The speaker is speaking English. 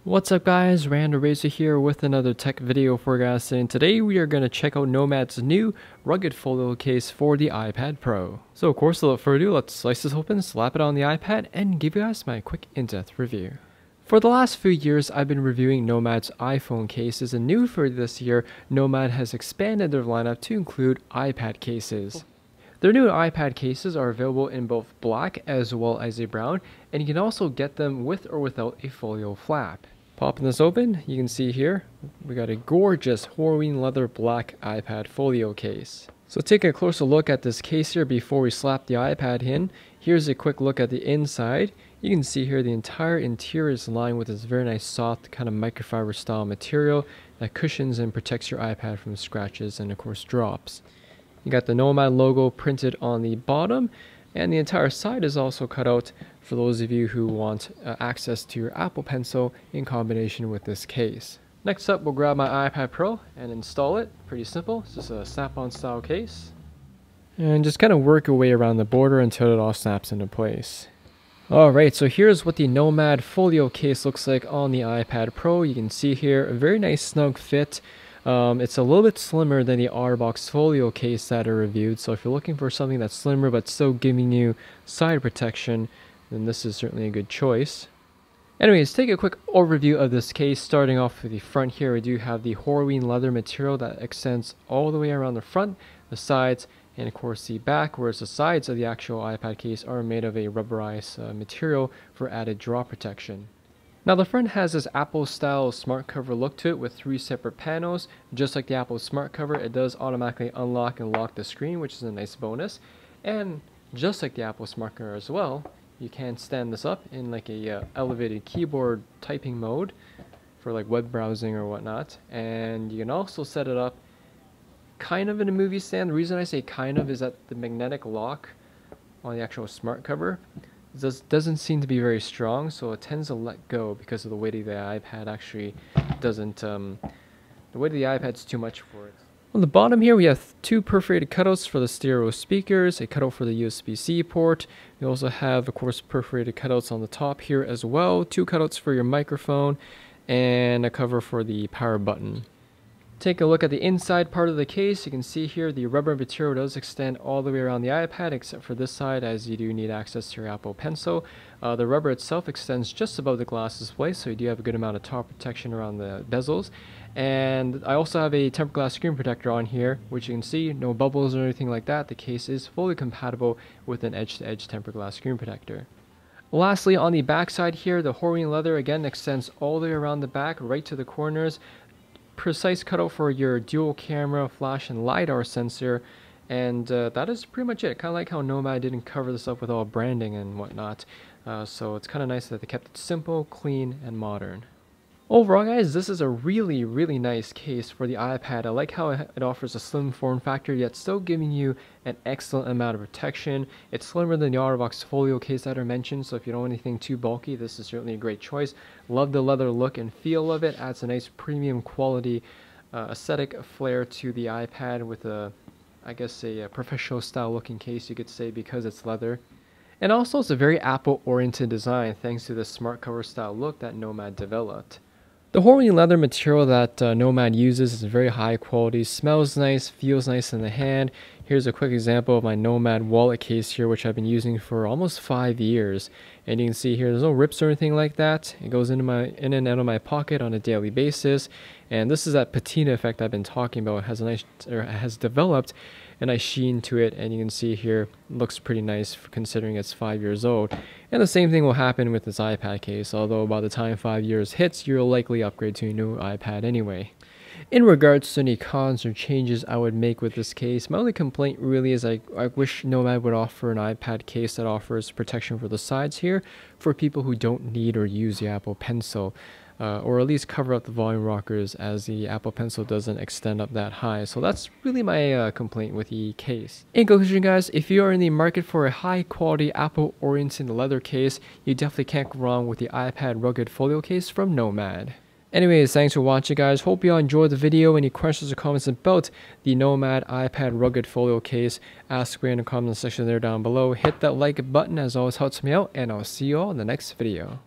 What's up guys, Rand Eraser here with another tech video for you guys, and today we are going to check out NOMAD's new rugged folio case for the iPad Pro. So of course, without further ado, let's slice this open, slap it on the iPad, and give you guys my quick in-depth review. For the last few years, I've been reviewing NOMAD's iPhone cases, and new for this year, NOMAD has expanded their lineup to include iPad cases. Their new iPad cases are available in both black as well as a brown, and you can also get them with or without a folio flap. Popping this open, you can see here, we got a gorgeous Horween leather black iPad folio case. So take a closer look at this case here before we slap the iPad in. Here's a quick look at the inside. You can see here the entire interior is lined with this very nice soft kind of microfiber style material that cushions and protects your iPad from scratches and of course drops. You got the NOMAD logo printed on the bottom, and the entire side is also cut out for those of you who want access to your Apple Pencil in combination with this case. Next up, we'll grab my iPad Pro and install it. Pretty simple. It's just a snap-on style case. And just kind of work your way around the border until it all snaps into place. Alright, so here's what the NOMAD folio case looks like on the iPad Pro. You can see here a very nice snug fit. It's a little bit slimmer than the OtterBox folio case that I reviewed, so if you're looking for something that's slimmer but still giving you side protection, then this is certainly a good choice. Anyways, take a quick overview of this case. Starting off with the front here, we do have the Horween leather material that extends all the way around the front, the sides, and of course the back, whereas the sides of the actual iPad case are made of a rubberized material for added drop protection. Now the front has this Apple style smart cover look to it with 3 separate panels. Just like the Apple smart cover, it does automatically unlock and lock the screen, which is a nice bonus. And just like the Apple smart cover as well, you can stand this up in like a elevated keyboard typing mode for like web browsing or whatnot. And you can also set it up kind of in a movie stand. The reason I say kind of is that the magnetic lock on the actual smart cover doesn't seem to be very strong, so it tends to let go because of the weight of the iPad. Actually doesn't, the weight of the iPad's too much for it. On the bottom here we have 2 perforated cutouts for the stereo speakers, a cutout for the USB-C port. We also have of course perforated cutouts on the top here as well, 2 cutouts for your microphone, and a cover for the power button. Take a look at the inside part of the case. You can see here the rubber material does extend all the way around the iPad except for this side, as you do need access to your Apple Pencil. The rubber itself extends just above the glass display, so you do have a good amount of top protection around the bezels. And I also have a tempered glass screen protector on here, which you can see, no bubbles or anything like that. The case is fully compatible with an edge-to-edge tempered glass screen protector. Lastly, on the back side here, the Horween leather again extends all the way around the back, right to the corners. Precise cutout for your dual camera, flash, and LiDAR sensor, and that is pretty much it. Kind of like how NOMAD didn't cover this up with all branding and whatnot, so it's kind of nice that they kept it simple, clean, and modern. Overall guys, this is a really nice case for the iPad. I like how it offers a slim form factor yet still giving you an excellent amount of protection. It's slimmer than the OtterBox folio case that I mentioned, so if you don't want anything too bulky, this is certainly a great choice. Love the leather look and feel of it. Adds a nice premium quality aesthetic flair to the iPad with I guess a professional style looking case, you could say, because it's leather. And also it's a very Apple oriented design thanks to the smart cover style look that NOMAD developed. The Horween leather material that NOMAD uses is very high quality, smells nice, feels nice in the hand. Here's a quick example of my NOMAD wallet case here, which I've been using for almost 5 years. And you can see here there's no rips or anything like that. It goes in and out of my pocket on a daily basis. And this is that patina effect I've been talking about. It has a nice, or has developed a nice sheen to it, and you can see here it looks pretty nice considering it's 5 years old. And the same thing will happen with this iPad case, although by the time 5 years hits, you'll likely upgrade to a new iPad anyway. In regards to any cons or changes I would make with this case, my only complaint really is I wish NOMAD would offer an iPad case that offers protection for the sides here for people who don't need or use the Apple Pencil. Or at least cover up the volume rockers, as the Apple Pencil doesn't extend up that high. So that's really my complaint with the case. In conclusion guys, if you are in the market for a high quality Apple oriented leather case, you definitely can't go wrong with the iPad rugged folio case from NOMAD. Anyways, thanks for watching guys. Hope you all enjoyed the video. Any questions or comments about the NOMAD iPad rugged folio case, ask me in the comment section there down below. Hit that like button, as always helps me out, and I'll see you all in the next video.